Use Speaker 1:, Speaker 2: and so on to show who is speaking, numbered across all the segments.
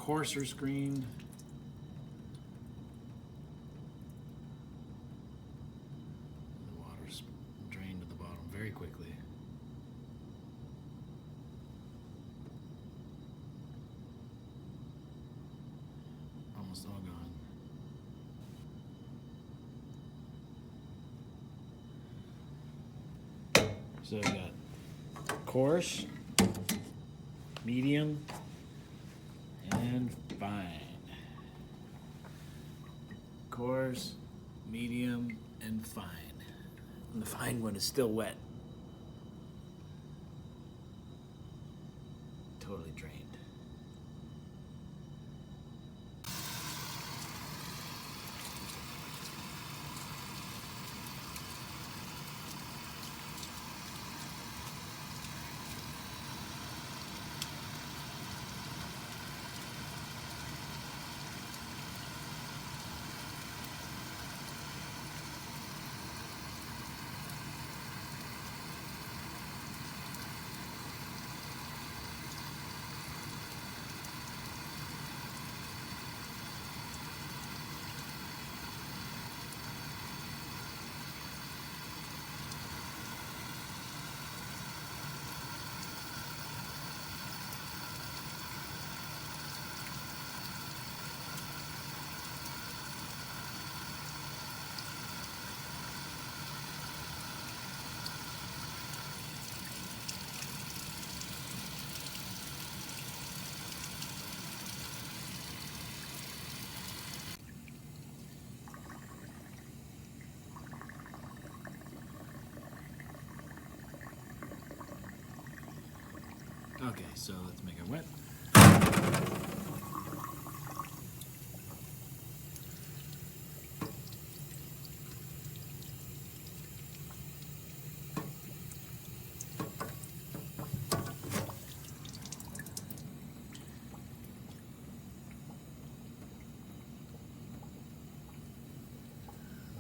Speaker 1: coarser screen. The water's drained to the bottom very quickly. Almost all gone. So we got coarse, medium, and fine. Coarse, medium, and fine. And the fine one is still wet. Totally drained. Okay, so let's make it wet.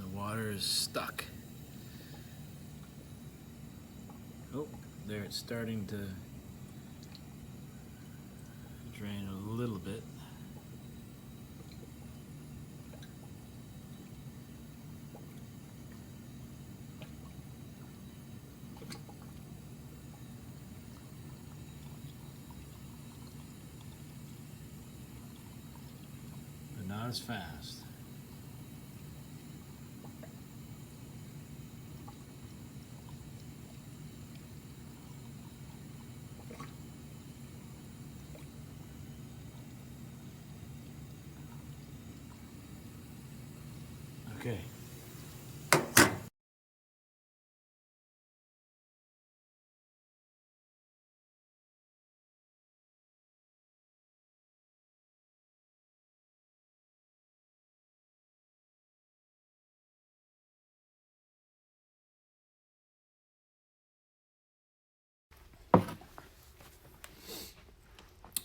Speaker 1: The water is stuck. Oh, there it's starting to drain a little bit. But not as fast. Okay.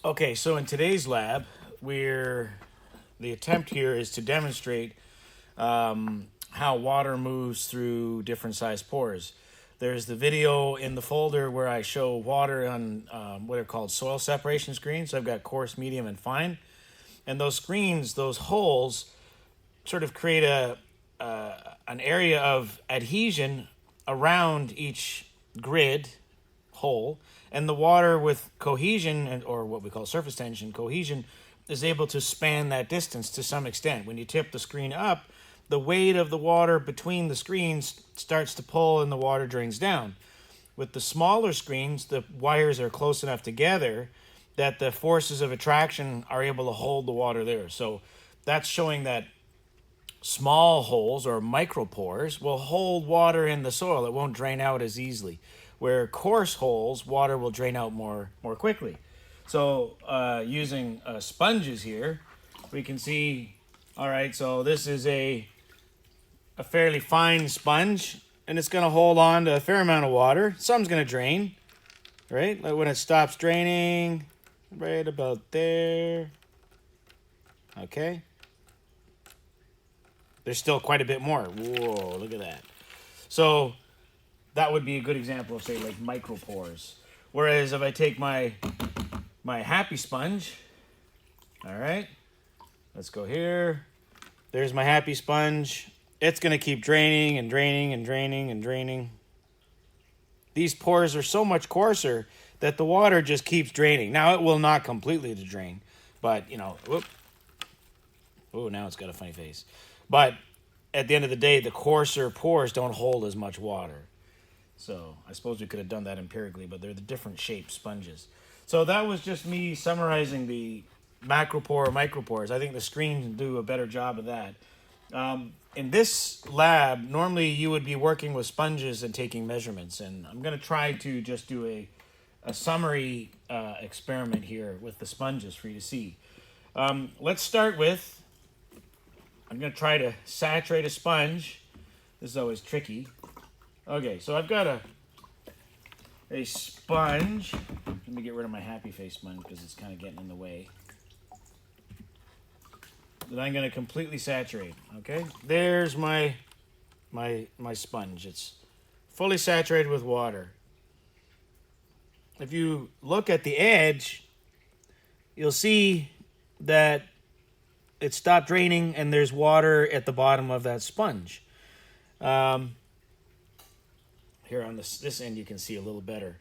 Speaker 1: Okay, so in today's lab, the attempt here is to demonstrate how water moves through different size pores. There's the video in the folder where I show water on what are called soil separation screens. So I've got coarse, medium, and fine. And those screens, those holes, sort of create an area of adhesion around each grid hole, and the water with cohesion, or what we call surface tension cohesion, is able to span that distance to some extent. When you tip the screen up, the weight of the water between the screens starts to pull and the water drains down. With the smaller screens, the wires are close enough together that the forces of attraction are able to hold the water there. So that's showing that small holes, or micropores, will hold water in the soil. It won't drain out as easily. Where coarse holes, water will drain out more quickly. So using sponges here, we can see, all right, so this is a fairly fine sponge, and it's going to hold on to a fair amount of water. Some's going to drain, right? Like when it stops draining, right about there. Okay. There's still quite a bit more. Whoa, look at that. So that would be a good example of, say, like micropores. Whereas if I take my happy sponge, All right, let's go here. There's my happy sponge. It's going to keep draining and draining and draining and draining. These pores are so much coarser that the water just keeps draining. Now, it will not completely drain, but, you know, whoop. Oh, now it's got a funny face. But at the end of the day, the coarser pores don't hold as much water. So I suppose we could have done that empirically, but they're the different shaped sponges. So that was just me summarizing the macropore, micropores. I think the screen do a better job of that. In this lab, normally you would be working with sponges and taking measurements, and I'm going to try to just do a summary experiment here with the sponges for you to see. Let's start with, I'm going to try to saturate a sponge. This is always tricky. Okay, so I've got a sponge. Let me get rid of my happy face sponge because it's kind of getting in the way. That I'm going to completely saturate. Okay, there's my sponge. It's fully saturated with water. If you look at the edge, you'll see that it stopped draining and there's water at the bottom of that sponge. Here on this end you can see a little better.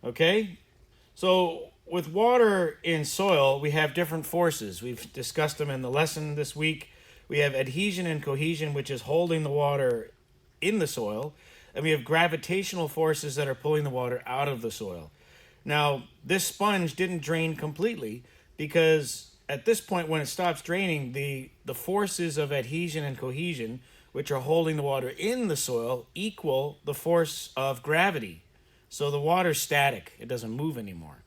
Speaker 1: Okay, so with water in soil, we have different forces. We've discussed them in the lesson this week. We have adhesion and cohesion, which is holding the water in the soil. And we have gravitational forces that are pulling the water out of the soil. Now, this sponge didn't drain completely because at this point when it stops draining, the forces of adhesion and cohesion, which are holding the water in the soil, equal the force of gravity. So the water's static. It doesn't move anymore.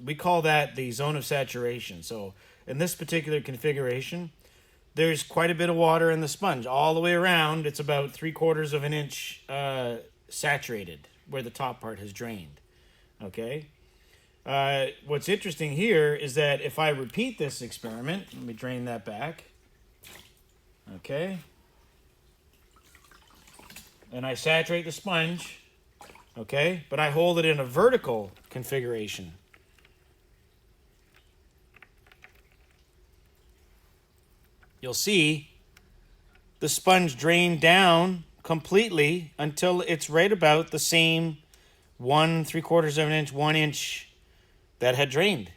Speaker 1: We call that the zone of saturation. So in this particular configuration, there's quite a bit of water in the sponge. All the way around, it's about 3/4 of an inch saturated where the top part has drained. Okay? What's interesting here is that if I repeat this experiment, let me drain that back. Okay? And I saturate the sponge. Okay? But I hold it in a vertical configuration. You'll see the sponge drained down completely until it's right about the same 1/3 of an inch, 1 inch that had drained.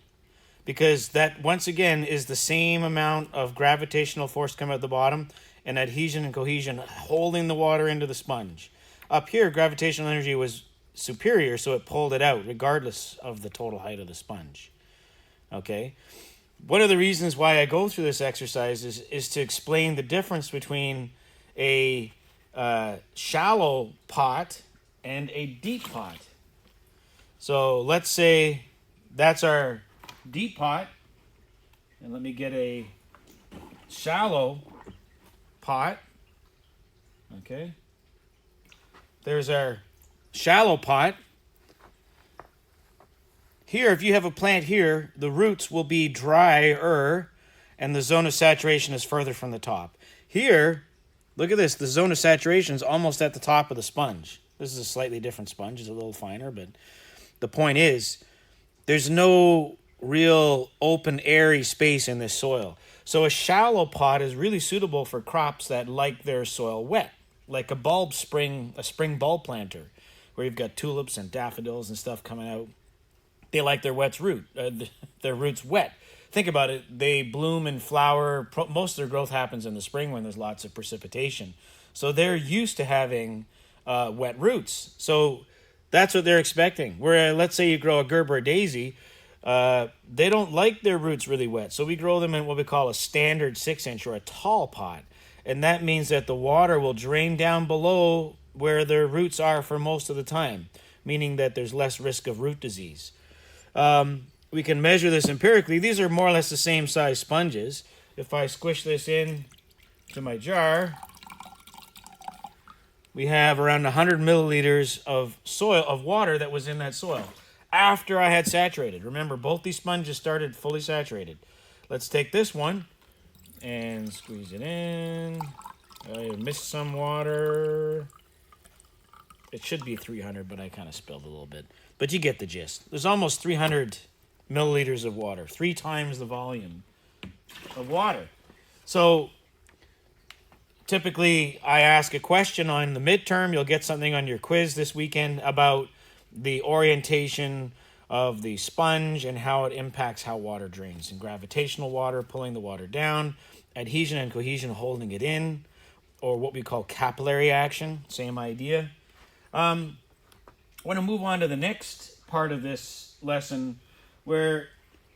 Speaker 1: Because that, once again, is the same amount of gravitational force coming out the bottom and adhesion and cohesion holding the water into the sponge. Up here, gravitational energy was superior, so it pulled it out regardless of the total height of the sponge. Okay? One of the reasons why I go through this exercise is to explain the difference between a shallow pot and a deep pot. So let's say that's our deep pot, and let me get a shallow pot. Okay. There's our shallow pot. Here, if you have a plant here, the roots will be drier and the zone of saturation is further from the top. Here, look at this. The zone of saturation is almost at the top of the sponge. This is a slightly different sponge. It's a little finer, but the point is there's no real open, airy space in this soil. So a shallow pot is really suitable for crops that like their soil wet, like a spring bulb planter, where you've got tulips and daffodils and stuff coming out. They like their their roots wet. Think about it. They bloom and flower. Most of their growth happens in the spring when there's lots of precipitation. So they're used to having wet roots. So that's what they're expecting. Where let's say you grow a Gerber daisy, they don't like their roots really wet. So we grow them in what we call a standard 6-inch or a tall pot. And that means that the water will drain down below where their roots are for most of the time, meaning that there's less risk of root disease. We can measure this empirically. These are more or less the same size sponges. If I squish this in to my jar, we have around 100 milliliters of water that was in that soil after I had saturated. Remember, both these sponges started fully saturated. Let's take this one and squeeze it in. I missed some water. It should be 300, but I kind of spilled a little bit. But you get the gist. There's almost 300 milliliters of water, 3 times the volume of water. So typically I ask a question on the midterm. You'll get something on your quiz this weekend about the orientation of the sponge and how it impacts how water drains. And gravitational water pulling the water down, adhesion and cohesion holding it in, or what we call capillary action, same idea. I want to move on to the next part of this lesson, where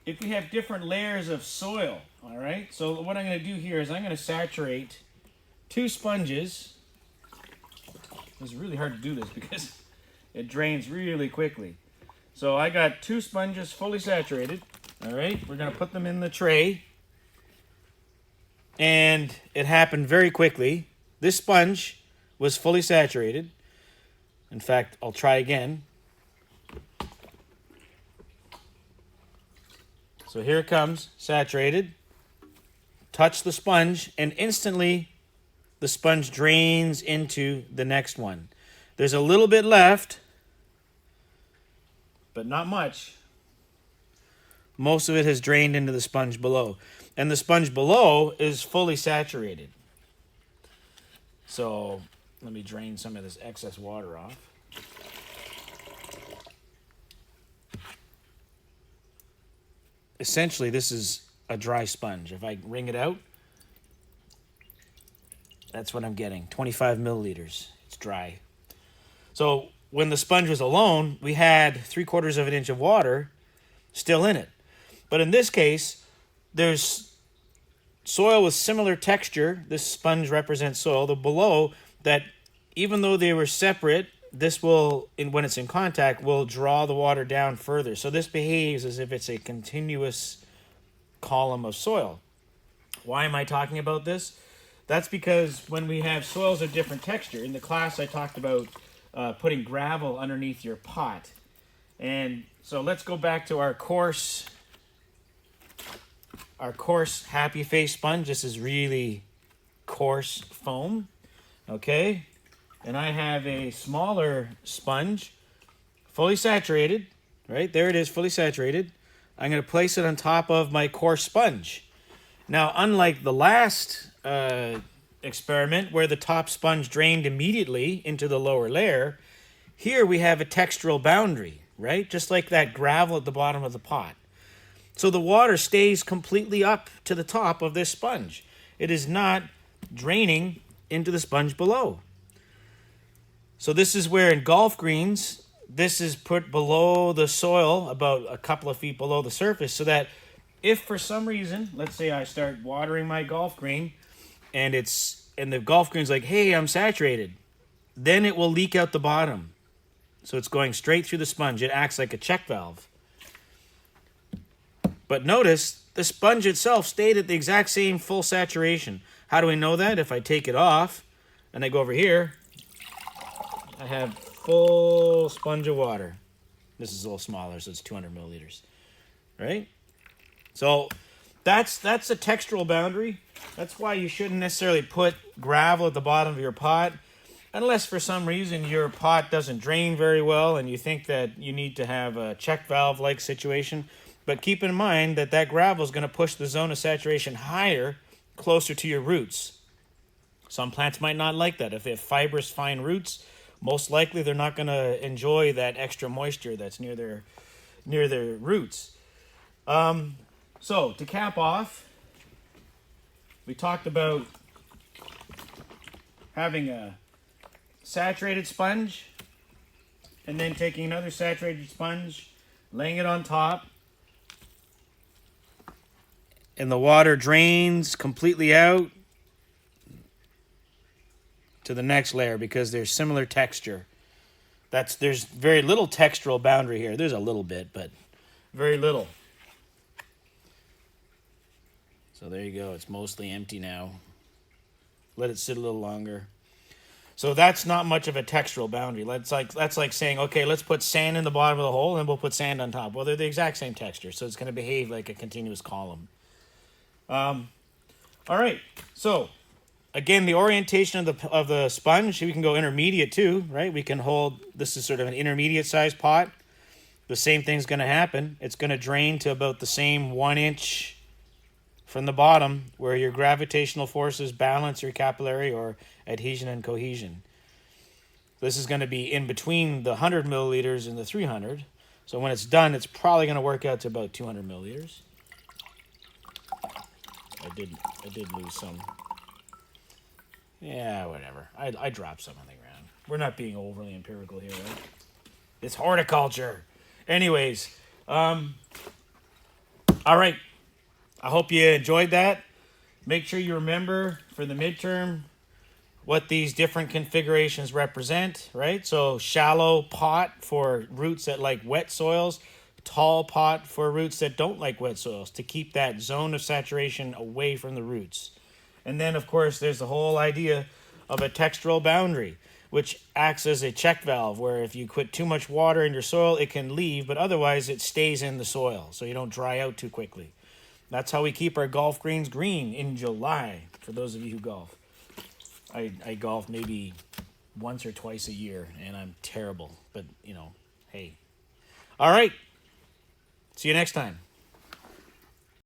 Speaker 1: if we have different layers of soil, all right? So what I'm going to do here is I'm going to saturate 2 sponges. It's really hard to do this because it drains really quickly. So I got 2 sponges fully saturated, all right? We're going to put them in the tray. And it happened very quickly. This sponge was fully saturated. In fact, I'll try again. So here it comes, saturated. Touch the sponge, and instantly the sponge drains into the next one. There's a little bit left, but not much. Most of it has drained into the sponge below. And the sponge below is fully saturated. So let me drain some of this excess water off. Essentially, this is a dry sponge. If I wring it out, that's what I'm getting, 25 milliliters. It's dry. So when the sponge was alone, we had 3/4 of an inch of water still in it. But in this case, there's soil with similar texture. This sponge represents soil. The below, that even though they were separate, this will, when it's in contact, will draw the water down further. So this behaves as if it's a continuous column of soil. Why am I talking about this? That's because when we have soils of different texture, in the class I talked about putting gravel underneath your pot. And so let's go back to our coarse happy face sponge. This is really coarse foam, okay? And I have a smaller sponge, fully saturated, right? There it is, fully saturated. I'm going to place it on top of my coarse sponge. Now, unlike the last experiment where the top sponge drained immediately into the lower layer, here we have a textural boundary, right? Just like that gravel at the bottom of the pot. So the water stays completely up to the top of this sponge. It is not draining into the sponge below. So this is where in golf greens, this is put below the soil, about a couple of feet below the surface, so that if for some reason, let's say I start watering my golf green and the golf green's like, hey, I'm saturated, then it will leak out the bottom. So it's going straight through the sponge. It acts like a check valve. But notice the sponge itself stayed at the exact same full saturation. How do we know that? If I take it off and I go over here, I have full sponge of water. This is a little smaller, so it's 200 milliliters, right? So that's a textural boundary. That's why you shouldn't necessarily put gravel at the bottom of your pot, unless for some reason your pot doesn't drain very well and you think that you need to have a check valve-like situation. But keep in mind that that gravel is going to push the zone of saturation higher, closer to your roots. Some plants might not like that. If they have fibrous, fine roots, most likely they're not going to enjoy that extra moisture that's near their roots. So to cap off, we talked about having a saturated sponge and then taking another saturated sponge, laying it on top, and the water drains completely out to the next layer because there's similar texture. There's very little textural boundary here. There's a little bit, but very little. So there you go. It's mostly empty now. Let it sit a little longer. So that's not much of a textural boundary. That's like saying, okay, let's put sand in the bottom of the hole and we'll put sand on top. Well, they're the exact same texture, so it's going to behave like a continuous column. All right. So again, the orientation of the sponge, we can go intermediate too, right? We can hold, this is sort of an intermediate sized pot. the same thing's going to happen. It's going to drain to about the same 1 inch from the bottom where your gravitational forces balance your capillary or adhesion and cohesion. This is going to be in between the 100 milliliters and the 300. So when it's done, it's probably going to work out to about 200 milliliters. I did lose some. Yeah, whatever. I dropped some on the ground. We're not being overly empirical here, right? It's horticulture. Anyways, all right. I hope you enjoyed that. Make sure you remember for the midterm what these different configurations represent, right? So shallow pot for roots that like wet soils, tall pot for roots that don't like wet soils to keep that zone of saturation away from the roots. And then, of course, there's the whole idea of a textural boundary, which acts as a check valve where if you put too much water in your soil, it can leave, but otherwise it stays in the soil so you don't dry out too quickly. That's how we keep our golf greens green in July, for those of you who golf. I golf maybe once or twice a year, and I'm terrible. But, hey. All right. See you next time.